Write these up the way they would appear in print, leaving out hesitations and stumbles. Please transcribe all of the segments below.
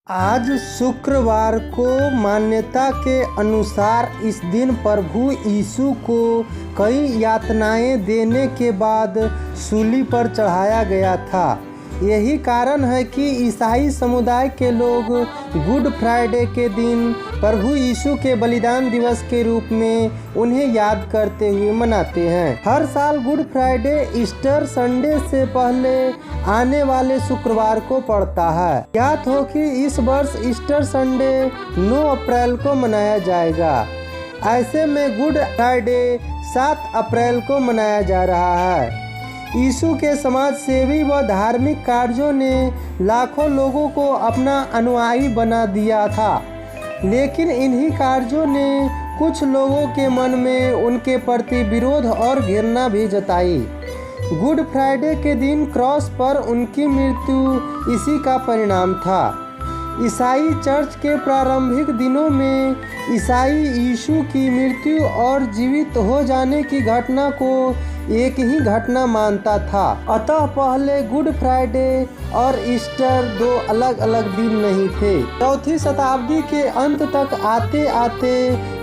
आज शुक्रवार को मान्यता के अनुसार इस दिन प्रभु यीशु को कई यातनाएं देने के बाद सूली पर चढ़ाया गया था। यही कारण है कि ईसाई समुदाय के लोग गुड फ्राइडे के दिन प्रभु यीशु के बलिदान दिवस के रूप में उन्हें याद करते हुए मनाते हैं। हर साल गुड फ्राइडे ईस्टर संडे से पहले आने वाले शुक्रवार को पड़ता है। ज्ञात हो कि इस वर्ष ईस्टर संडे 9 अप्रैल को मनाया जाएगा। ऐसे में गुड फ्राइडे 7 अप्रैल को मनाया जा रहा है। यीशु के समाज सेवी व धार्मिक कार्यों ने लाखों लोगों को अपना अनुयायी बना दिया था, लेकिन इन्हीं कार्यों ने कुछ लोगों के मन में उनके प्रति विरोध और घृणा भी जताई। गुड फ्राइडे के दिन क्रॉस पर उनकी मृत्यु इसी का परिणाम था। ईसाई चर्च के प्रारंभिक दिनों में ईसाई यीशु की मृत्यु और जीवित हो जाने की घटना को एक ही घटना मानता था। अतः पहले गुड फ्राइडे और ईस्टर 2 अलग अलग दिन नहीं थे। 4वीं शताब्दी के अंत तक आते आते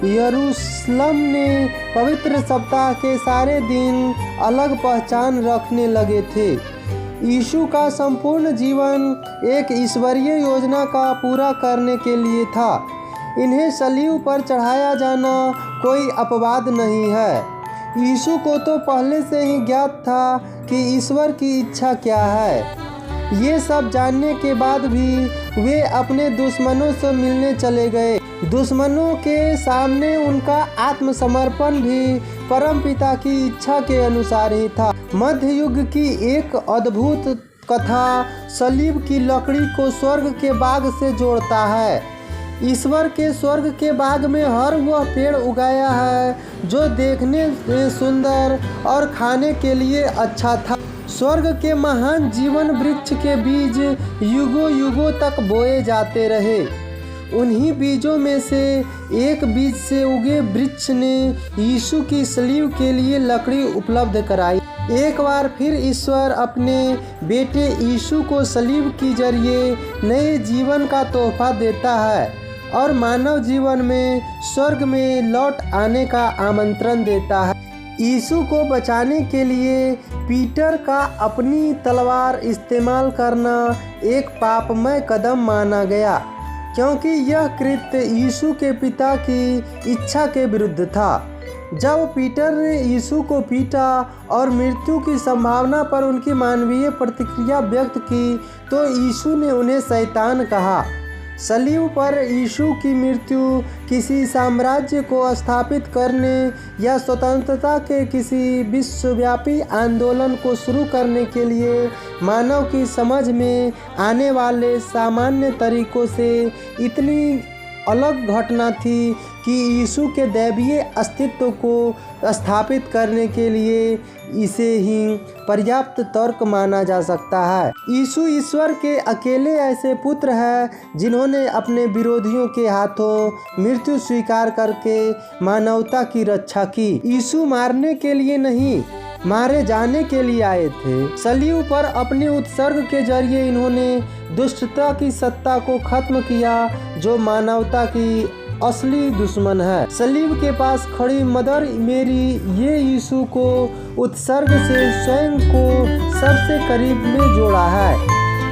यरूशलेम ने पवित्र सप्ताह के सारे दिन अलग पहचान रखने लगे थे। यीशु का संपूर्ण जीवन एक ईश्वरीय योजना का पूरा करने के लिए था। इन्हें सलीब पर चढ़ाया जाना कोई अपवाद नहीं है। यीशु को तो पहले से ही ज्ञात था कि ईश्वर की इच्छा क्या है। ये सब जानने के बाद भी वे अपने दुश्मनों से मिलने चले गए। दुश्मनों के सामने उनका आत्मसमर्पण भी परमपिता की इच्छा के अनुसार ही था। मध्य युग की एक अद्भुत कथा सलीब की लकड़ी को स्वर्ग के बाग से जोड़ता है। ईश्वर के स्वर्ग के बाग में हर वह पेड़ उगाया है जो देखने में सुंदर और खाने के लिए अच्छा था। स्वर्ग के महान जीवन वृक्ष के बीज युगों युगों तक बोए जाते रहे। उन्हीं बीजों में से एक बीज से उगे वृक्ष ने यीशु की सलीब के लिए लकड़ी उपलब्ध कराई। एक बार फिर ईश्वर अपने बेटे यीशु को सलीब के जरिए नए जीवन का तोहफा देता है और मानव जीवन में स्वर्ग में लौट आने का आमंत्रण देता है। यीशु को बचाने के लिए पीटर का अपनी तलवार इस्तेमाल करना एक पापमय कदम माना गया, क्योंकि यह कृत्य यीशु के पिता की इच्छा के विरुद्ध था। जब पीटर ने यीशु को पीटा और मृत्यु की संभावना पर उनकी मानवीय प्रतिक्रिया व्यक्त की तो यीशु ने उन्हें शैतान कहा। सलीब पर यीशु की मृत्यु किसी साम्राज्य को स्थापित करने या स्वतंत्रता के किसी विश्वव्यापी आंदोलन को शुरू करने के लिए मानव की समझ में आने वाले सामान्य तरीकों से इतनी अलग घटना थी कि यीशु के दैवीय अस्तित्व को स्थापित करने के लिए इसे ही पर्याप्त तर्क माना जा सकता है। यीशु ईश्वर के अकेले ऐसे पुत्र हैं जिन्होंने अपने विरोधियों के हाथों मृत्यु स्वीकार करके मानवता की रक्षा की। यीशु मारने के लिए नहीं, मारे जाने के लिए आए थे। सलीब पर अपने उत्सर्ग के जरिए इन्होंने दुष्टता की सत्ता को खत्म किया जो मानवता की असली दुश्मन है। सलीब के पास खड़ी मदर मेरी ये यीशु को उत्सर्ग से स्वयं को सबसे करीब में जोड़ा है।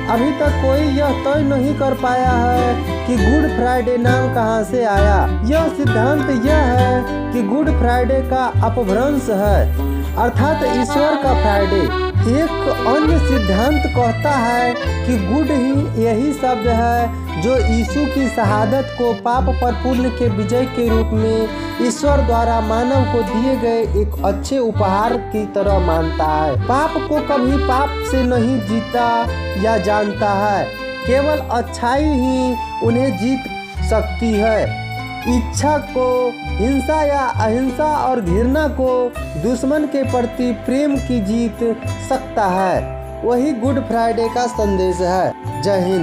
अभी तक कोई यह तय नहीं कर पाया है कि गुड फ्राइडे नाम कहां से आया। यह सिद्धांत यह है कि गुड फ्राइडे का अपभ्रंश है, अर्थात ईश्वर का फ्राइडे। एक अन्य सिद्धांत कहता है कि गुड ही यही शब्द है जो यीशु की शहादत को पाप पर पुण्य के विजय के रूप में ईश्वर द्वारा मानव को दिए गए एक अच्छे उपहार की तरह मानता है। पाप को कभी पाप से नहीं जीता या जानता है, केवल अच्छाई ही उन्हें जीत सकती है। इच्छा को, हिंसा या अहिंसा और घृणा को दुश्मन के प्रति प्रेम की जीत सकता है। वही गुड फ्राइडे का संदेश है। जय हिंद।